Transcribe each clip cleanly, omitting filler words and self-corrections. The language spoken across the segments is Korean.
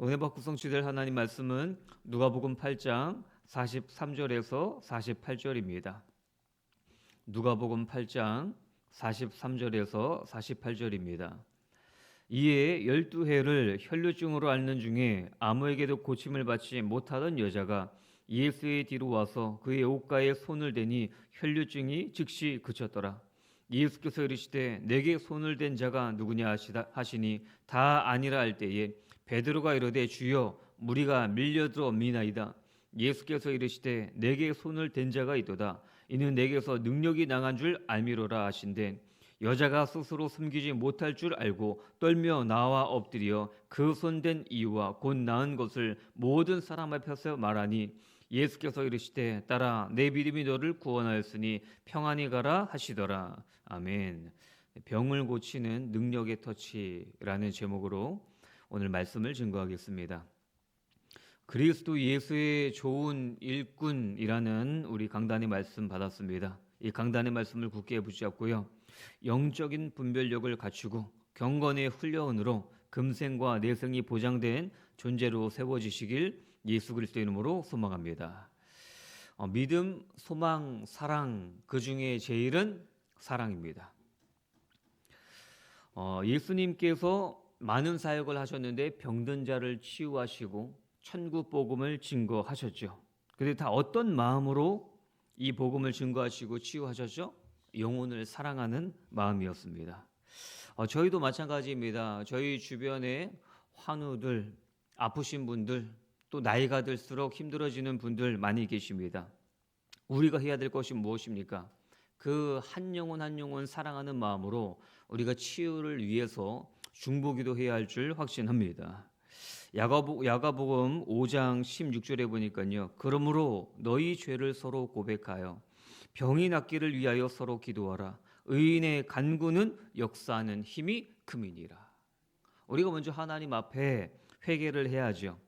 은혜 받고 성취될 하나님 말씀은 누가복음 8장 43절에서 48절입니다. 누가복음 8장 43절에서 48절입니다. 이에 12해를 혈루증으로 앓는 중에 아무에게도 고침을 받지 못하던 여자가 예수의 뒤로 와서 그의 옷가에 손을 대니 혈루증이 즉시 그쳤더라. 예수께서 이르시되 내게 손을 댄 자가 누구냐 하시니 다 아니라 할 때에 베드로가 이르되 주여 무리가 밀려들어옵니나이다. 예수께서 이르시되 내게 손을 댄 자가 있도다. 이는 내게서 능력이 나간 줄 알미로라 하신대 여자가 스스로 숨기지 못할 줄 알고 떨며 나와 엎드려 그 손댄 이유와 곧 나은 것을 모든 사람 앞에서 말하니 예수께서 이르시되 딸아 내 믿음이 너를 구원하였으니 평안히 가라 하시더라. 아멘. 병을 고치는 능력의 터치라는 제목으로 오늘 말씀을 증거하겠습니다. 그리스도 예수의 좋은 일꾼이라는 우리 강단의 말씀 받았습니다. 이 강단의 말씀을 굳게 붙잡고요. 영적인 분별력을 갖추고 경건의 훈련으로 금생과 내생이 보장된 존재로 세워지시길 예수 그리스도의 이름으로 소망합니다. 믿음, 소망, 사랑, 그 중에 제일은 사랑입니다. 예수님께서 많은 사역을 하셨는데 병든 자를 치유하시고 천국 복음을 증거하셨죠. 그런데 다 어떤 마음으로 이 복음을 증거하시고 치유하셨죠? 영혼을 사랑하는 마음이었습니다. 저희도 마찬가지입니다. 저희 주변에 환우들, 아프신 분들, 또 나이가 들수록 힘들어지는 분들 많이 계십니다. 우리가 해야 될 것이 무엇입니까? 그 한 영혼 한 영혼 사랑하는 마음으로 우리가 치유를 위해서 중보기도해야 할 줄 확신합니다. 야고보음 5장 16절에 보니까요. 그러므로 너희 죄를 서로 고백하여 병이 낫기를 위하여 서로 기도하라. 의인의 간구는 역사하는 힘이 큼이니라. 우리가 먼저 하나님 앞에 회개를 해야죠.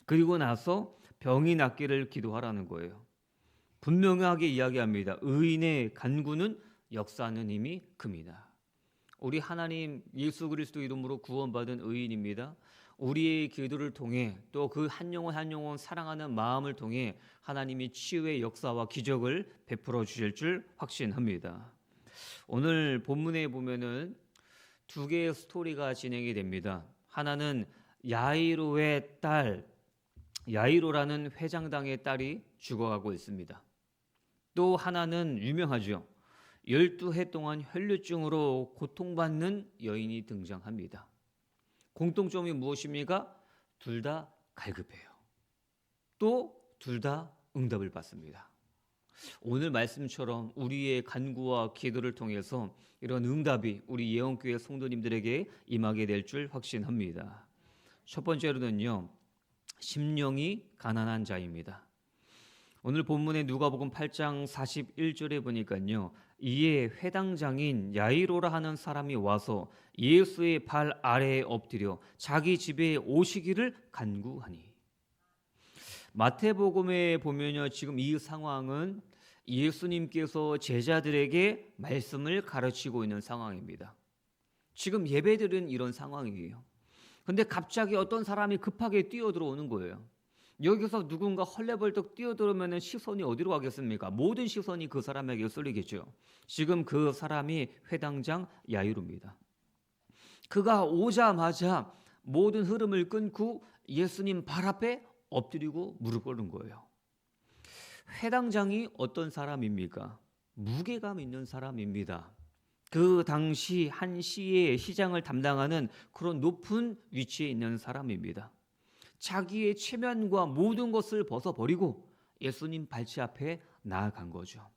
그리고 나서 병이 낫기를 기도하라는 거예요. 분명하게 이야기합니다. 의인의 간구는 역사하는 힘이 큽니다. 우리 하나님 예수 그리스도 이름으로 구원받은 의인입니다. 우리의 기도를 통해 또 그 한 영혼 한 영혼 사랑하는 마음을 통해 하나님이 치유의 역사와 기적을 베풀어 주실 줄 확신합니다. 오늘 본문에 보면은 두 개의 스토리가 진행이 됩니다. 하나는 야이로의 딸, 야이로라는 회장당의 딸이 죽어가고 있습니다. 또 하나는 유명하죠. 12해 동안 혈루증으로 고통받는 여인이 등장합니다. 공통점이 무엇입니까? 둘 다 갈급해요. 또 둘 다 응답을 받습니다. 오늘 말씀처럼 우리의 간구와 기도를 통해서 이런 응답이 우리 예언교회 성도님들에게 임하게 될 줄 확신합니다. 첫 번째로는요. 심령이 가난한 자입니다. 오늘 본문의 누가복음 8장 41절에 보니까요. 이에 회당장인 야이로라 하는 사람이 와서 예수의 발 아래에 엎드려 자기 집에 오시기를 간구하니. 마태복음에 보면요. 지금 이 상황은 예수님께서 제자들에게 말씀을 가르치고 있는 상황입니다. 지금 예배드리는 이런 상황이에요. 근데 갑자기 어떤 사람이 급하게 뛰어들어오는 거예요. 여기서 누군가 헐레벌떡 뛰어들어오면 시선이 어디로 가겠습니까? 모든 시선이 그 사람에게 쏠리겠죠. 지금 그 사람이 회당장 야이로입니다. 그가 오자마자 모든 흐름을 끊고 예수님 발 앞에 엎드리고 무릎 꿇는 거예요. 회당장이 어떤 사람입니까? 무게감 있는 사람입니다. 그 당시 한 시의 시장을 담당하는 그런 높은 위치에 있는 사람입니다. 자기의 체면과 모든 것을 벗어버리고 예수님 발치 앞에 나아간 거죠.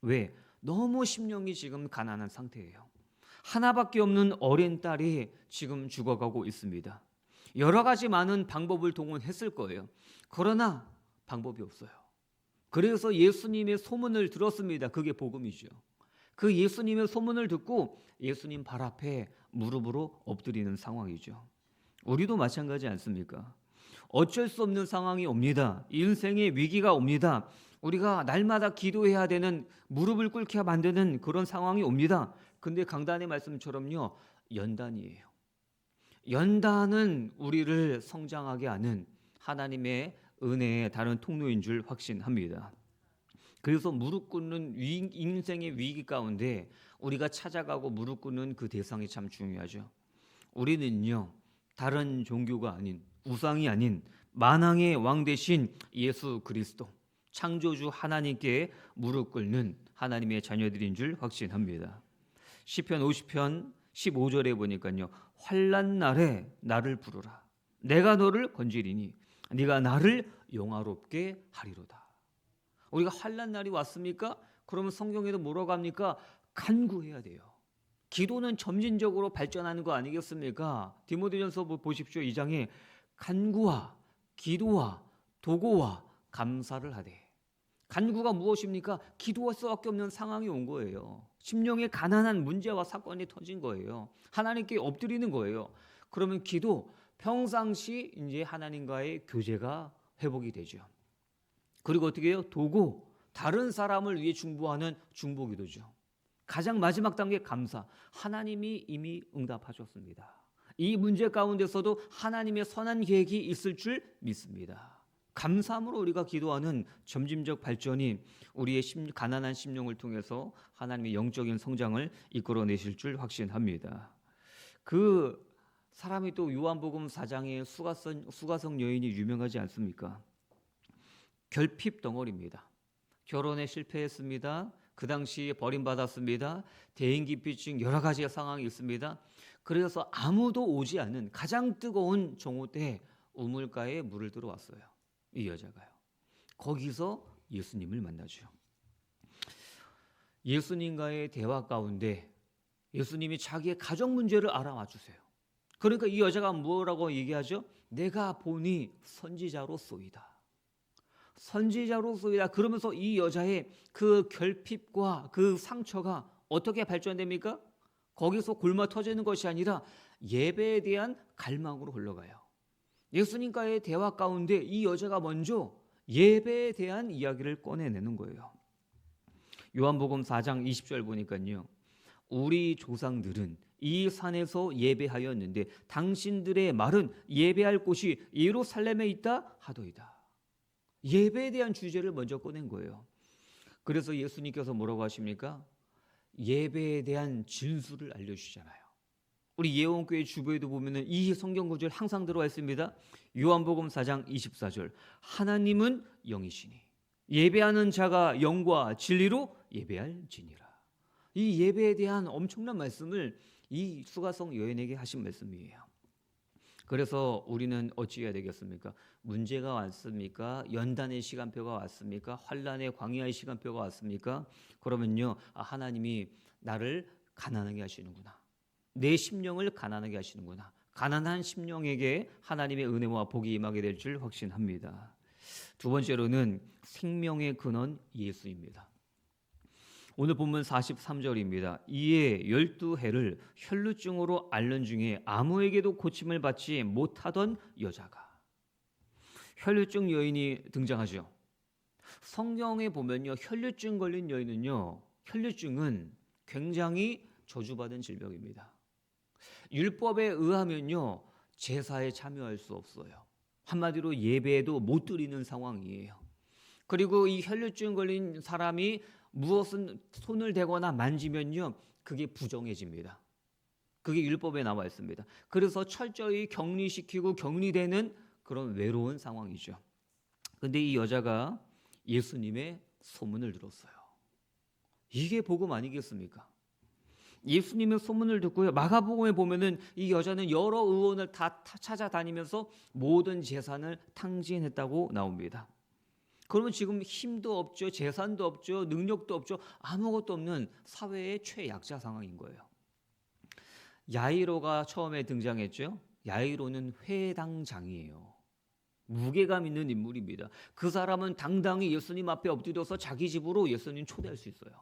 왜? 너무 심령이 지금 가난한 상태예요. 하나밖에 없는 어린 딸이 지금 죽어가고 있습니다. 여러 가지 많은 방법을 동원했을 거예요. 그러나 방법이 없어요. 그래서 예수님의 소문을 들었습니다. 그게 복음이죠. 그 예수님의 소문을 듣고 예수님 발 앞에 무릎으로 엎드리는 상황이죠. 우리도 마찬가지 않습니까? 어쩔 수 없는 상황이 옵니다. 인생의 위기가 옵니다. 우리가 날마다 기도해야 되는 무릎을 꿇게 만드는 그런 상황이 옵니다. 근데 강단의 말씀처럼요. 연단이에요. 연단은 우리를 성장하게 하는 하나님의 은혜의 다른 통로인 줄 확신합니다. 그래서 무릎 꿇는 인생의 위기 가운데 우리가 찾아가고 무릎 꿇는 그 대상이 참 중요하죠. 우리는요, 다른 종교가 아닌, 우상이 아닌 만왕의 왕 대신 예수 그리스도 창조주 하나님께 무릎 꿇는 하나님의 자녀들인 줄 확신합니다. 시편 50편 15절에 보니까요, 환난 날에 나를 부르라. 내가 너를 건지리니 네가 나를 영화롭게 하리로다. 우리가 환난 날이 왔습니까? 그러면 성경에도 뭐라고 합니까? 간구해야 돼요. 기도는 점진적으로 발전하는 거 아니겠습니까? 디모데전서 보십시오. 2장에 간구와 기도와 도고와 감사를 하되. 간구가 무엇입니까? 기도할 수밖에 없는 상황이 온 거예요. 심령에 가난한 문제와 사건이 터진 거예요. 하나님께 엎드리는 거예요. 그러면 기도, 평상시 이제 하나님과의 교제가 회복이 되죠. 그리고 어떻게 해요? 도고, 다른 사람을 위해 중보하는 중보기도죠. 가장 마지막 단계 감사. 하나님이 이미 응답하셨습니다. 이 문제 가운데서도 하나님의 선한 계획이 있을 줄 믿습니다. 감사함으로 우리가 기도하는 점진적 발전이 우리의 가난한 심령을 통해서 하나님의 영적인 성장을 이끌어내실 줄 확신합니다. 그 사람이 또 요한복음 4장의 수가성 여인이 유명하지 않습니까? 결핍 덩어리입니다. 결혼에 실패했습니다. 그 당시에 버림받았습니다. 대인기피증 여러 가지의 상황이 있습니다. 그래서 아무도 오지 않는 가장 뜨거운 정오 때 우물가에 물을 들어왔어요. 이 여자가요. 거기서 예수님을 만나죠. 예수님과의 대화 가운데 예수님이 자기의 가정 문제를 알아와 주세요. 그러니까 이 여자가 뭐라고 얘기하죠? 내가 보니 선지자로소이다. 선지자로소이다. 그러면서 이 여자의 그 결핍과 그 상처가 어떻게 발전됩니까? 거기서 굶어 터지는 것이 아니라 예배에 대한 갈망으로 흘러가요. 예수님과의 대화 가운데 이 여자가 먼저 예배에 대한 이야기를 꺼내내는 거예요. 요한복음 4장 20절 보니까요. 우리 조상들은 이 산에서 예배하였는데 당신들의 말은 예배할 곳이 예루살렘에 있다 하도이다. 예배에 대한 주제를 먼저 꺼낸 거예요. 그래서 예수님께서 뭐라고 하십니까? 예배에 대한 진수를 알려주시잖아요. 우리 예원교회 주보에도 보면은 이 성경 구절 항상 들어와 있습니다. 요한복음 4장 24절. 하나님은 영이시니 예배하는 자가 영과 진리로 예배할지니라. 이 예배에 대한 엄청난 말씀을 이 수가성 여인에게 하신 말씀이에요. 그래서 우리는 어찌해야 되겠습니까? 문제가 왔습니까? 연단의 시간표가 왔습니까? 환난의 광야의 시간표가 왔습니까? 그러면요, 하나님이 나를 가난하게 하시는구나. 내 심령을 가난하게 하시는구나. 가난한 심령에게 하나님의 은혜와 복이 임하게 될 줄 확신합니다. 두 번째로는 생명의 근원 예수입니다. 오늘 본문 43절입니다. 이에 12해를 혈루증으로 앓는 중에 아무에게도 고침을 받지 못하던 여자가. 혈루증 여인이 등장하죠. 성경에 보면요, 혈루증 걸린 여인은요, 혈루증은 굉장히 저주받은 질병입니다. 율법에 의하면요, 제사에 참여할 수 없어요. 한마디로 예배에도 못 드리는 상황이에요. 그리고 이 혈루증 걸린 사람이 무엇은 손을 대거나 만지면요, 그게 부정해집니다. 그게 율법에 나와 있습니다. 그래서 철저히 격리시키고 격리되는 그런 외로운 상황이죠. 근데 이 여자가 예수님의 소문을 들었어요. 이게 복음 아니겠습니까? 예수님의 소문을 듣고요. 마가복음에 보면은 이 여자는 여러 의원을 다 찾아다니면서 모든 재산을 탕진했다고 나옵니다. 그러면 지금 힘도 없죠, 재산도 없죠, 능력도 없죠, 아무것도 없는 사회의 최약자 상황인 거예요. 야이로가 처음에 등장했죠. 야이로는 회당장이에요. 무게감 있는 인물입니다. 그 사람은 당당히 예수님 앞에 엎드려서 자기 집으로 예수님 초대할 수 있어요.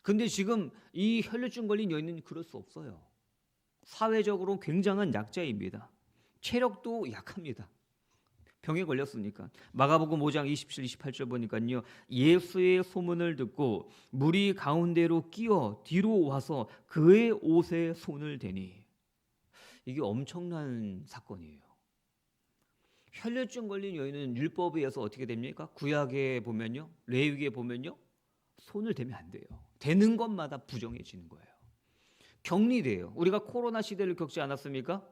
근데 지금 이 혈루증 걸린 여인은 그럴 수 없어요. 사회적으로 굉장한 약자입니다. 체력도 약합니다. 병에 걸렸으니까. 마가복음 5장 27, 28절 보니까요. 예수의 소문을 듣고 무리 가운데로 끼어 뒤로 와서 그의 옷에 손을 대니. 이게 엄청난 사건이에요. 혈류증 걸린 여인은 율법에 의해서 어떻게 됩니까? 구약에 보면요, 레위기에 보면요, 손을 대면 안 돼요. 되는 것마다 부정해지는 거예요. 격리돼요. 우리가 코로나 시대를 겪지 않았습니까?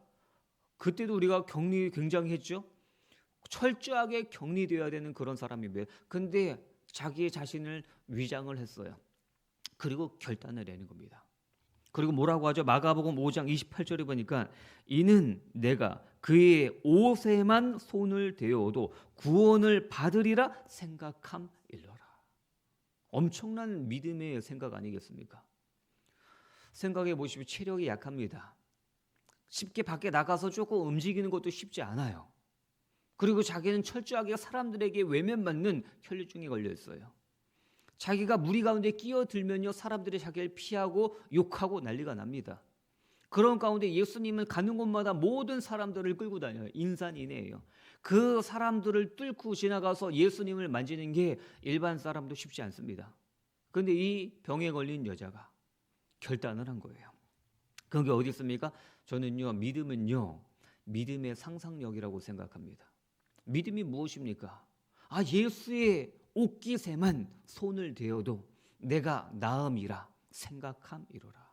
그때도 우리가 격리 굉장히 했죠. 철저하게 격리되어야 되는 그런 사람이에요. 근데 자기 자신을 위장을 했어요. 그리고 결단을 내는 겁니다. 그리고 뭐라고 하죠? 마가복음 5장 28절에 보니까 이는 내가 그의 옷에만 손을 대어도 구원을 받으리라 생각함일러라. 엄청난 믿음의 생각 아니겠습니까? 생각해 보시면 체력이 약합니다. 쉽게 밖에 나가서 조금 움직이는 것도 쉽지 않아요. 그리고 자기는 철저하게 사람들에게 외면받는 혈류증에 걸려 있어요. 자기가 무리 가운데 끼어들면요, 사람들이 자기를 피하고 욕하고 난리가 납니다. 그런 가운데 예수님은 가는 곳마다 모든 사람들을 끌고 다녀요. 인산인해예요. 그 사람들을 뚫고 지나가서 예수님을 만지는 게 일반 사람도 쉽지 않습니다. 그런데 이 병에 걸린 여자가 결단을 한 거예요. 그게 어디 있습니까? 저는요, 믿음은요, 믿음의 상상력이라고 생각합니다. 믿음이 무엇입니까? 예수의 옷깃에만 손을 대어도 내가 나음이라 생각함이로라.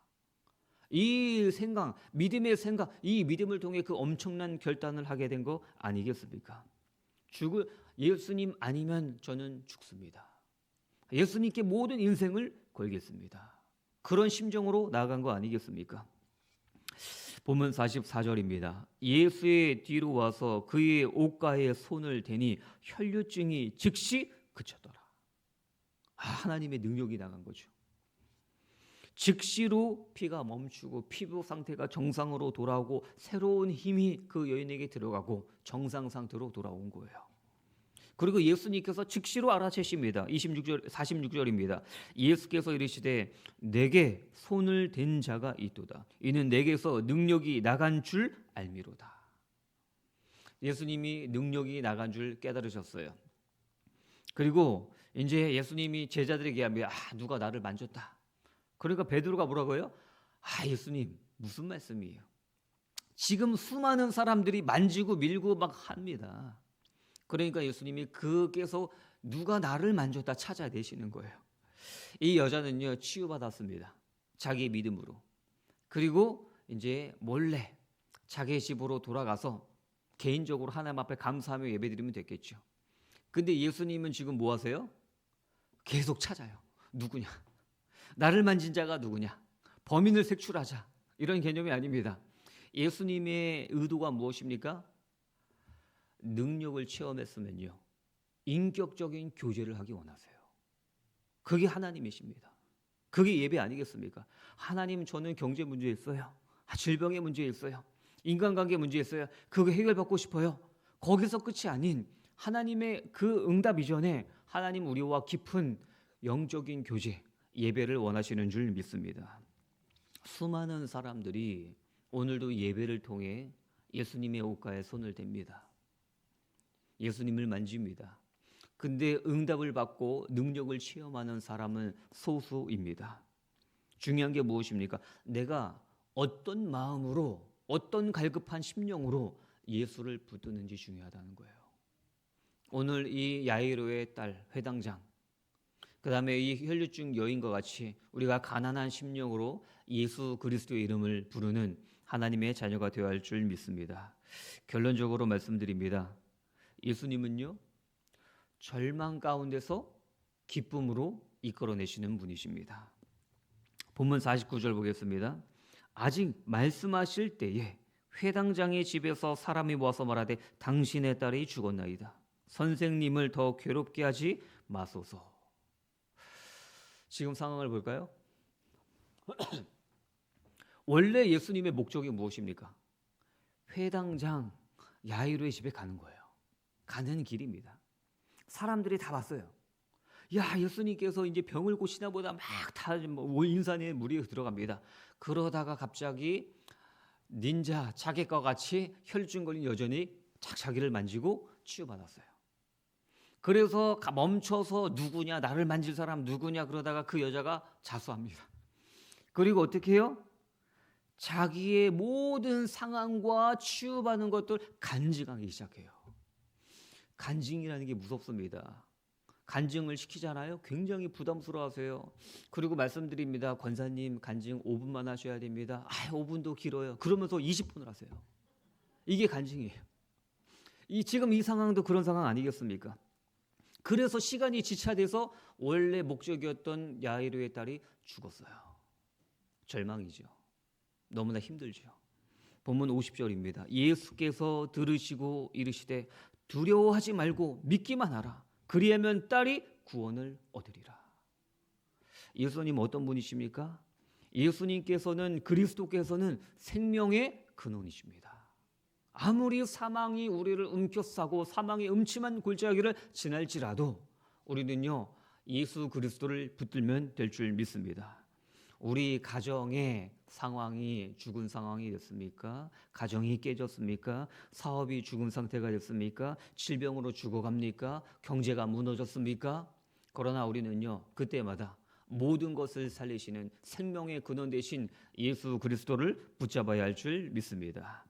이 생각, 믿음의 생각, 이 믿음을 통해 그 엄청난 결단을 하게 된 거 아니겠습니까? 예수님 아니면 저는 죽습니다. 예수님께 모든 인생을 걸겠습니다. 그런 심정으로 나아간 거 아니겠습니까? 보면 44절입니다. 예수의 뒤로 와서 그의 옷가에 손을 대니 혈류증이 즉시 그쳤더라. 하나님의 능력이 나간 거죠. 즉시로 피가 멈추고 피부 상태가 정상으로 돌아오고 새로운 힘이 그 여인에게 들어가고 정상 상태로 돌아온 거예요. 그리고 예수님께서 즉시로 알아채십니다. 46절입니다. 예수께서 이르시되 내게 손을 댄 자가 있도다. 이는 내게서 능력이 나간 줄 알미로다. 예수님이 능력이 나간 줄 깨달으셨어요. 그리고 이제 예수님이 제자들에게 얘기합니다. 누가 나를 만졌다. 그러니까 베드로가 뭐라고 해요? 예수님 무슨 말씀이에요? 지금 수많은 사람들이 만지고 밀고 막 합니다. 그러니까 예수님이 그께서 누가 나를 만졌다 찾아내시는 거예요. 이 여자는요, 치유받았습니다. 자기의 믿음으로. 그리고 이제 몰래 자기 집으로 돌아가서 개인적으로 하나님 앞에 감사하며 예배드리면 됐겠죠. 근데 예수님은 지금 뭐 하세요? 계속 찾아요. 누구냐? 나를 만진 자가 누구냐? 범인을 색출하자. 이런 개념이 아닙니다. 예수님의 의도가 무엇입니까? 능력을 체험했으면요, 인격적인 교제를 하기 원하세요. 그게 하나님이십니다. 그게 예배 아니겠습니까? 하나님, 저는 경제 문제 있어요. 질병의 문제 있어요. 인간관계 문제 있어요. 그거 해결받고 싶어요. 거기서 끝이 아닌 하나님의 그 응답 이전에 하나님 우리와 깊은 영적인 교제, 예배를 원하시는 줄 믿습니다. 수많은 사람들이 오늘도 예배를 통해 예수님의 옷가에 손을 댑니다. 예수님을 만집니다. 근데 응답을 받고 능력을 체험하는 사람은 소수입니다. 중요한 게 무엇입니까? 내가 어떤 마음으로, 어떤 갈급한 심령으로 예수를 붙드는지 중요하다는 거예요. 오늘 이 야이로의 딸 회당장, 그 다음에 이 혈류증 여인과 같이 우리가 가난한 심령으로 예수 그리스도의 이름을 부르는 하나님의 자녀가 되어야 할 줄 믿습니다. 결론적으로 말씀드립니다. 예수님은요, 절망 가운데서 기쁨으로 이끌어내시는 분이십니다. 본문 49절 보겠습니다. 아직 말씀하실 때에 회당장의 집에서 사람이 모아서 말하되 당신의 딸이 죽었나이다. 선생님을 더 괴롭게 하지 마소서. 지금 상황을 볼까요? 원래 예수님의 목적이 무엇입니까? 회당장 야이로의 집에 가는 거예요. 가는 길입니다. 사람들이 다 봤어요. 예수님께서 이제 병을 고치나 보다 막 다 인산의 무리에 들어갑니다. 그러다가 갑자기 닌자 자객과 같이 혈증 걸린 여전히 자기를 만지고 치유받았어요. 그래서 멈춰서 누구냐, 나를 만질 사람 누구냐 그러다가 그 여자가 자수합니다. 그리고 어떻게 해요? 자기의 모든 상황과 치유받는 것들 간증하기 시작해요. 간증이라는 게 무섭습니다. 간증을 시키잖아요. 굉장히 부담스러워하세요. 그리고 말씀드립니다. 권사님 간증 5분만 하셔야 됩니다. 5분도 길어요. 그러면서 20분을 하세요. 이게 간증이에요. 지금 이 상황도 그런 상황 아니겠습니까? 그래서 시간이 지체돼서 원래 목적이었던 야이로의 딸이 죽었어요. 절망이죠. 너무나 힘들죠. 본문 50절입니다. 예수께서 들으시고 이르시되 두려워하지 말고 믿기만 하라. 그리하면 딸이 구원을 얻으리라. 예수님 어떤 분이십니까? 예수님께서는 그리스도께서는 생명의 근원이십니다. 아무리 사망이 우리를 움켜싸고 사망의 음침한 골짜기를 지날지라도 우리는요 예수 그리스도를 붙들면 될 줄 믿습니다. 우리 가정의 상황이 죽은 상황이 됐습니까? 가정이 깨졌습니까? 사업이 죽은 상태가 됐습니까? 질병으로 죽어갑니까? 경제가 무너졌습니까? 그러나 우리는요 그때마다 모든 것을 살리시는 생명의 근원 되신 예수 그리스도를 붙잡아야 할 줄 믿습니다.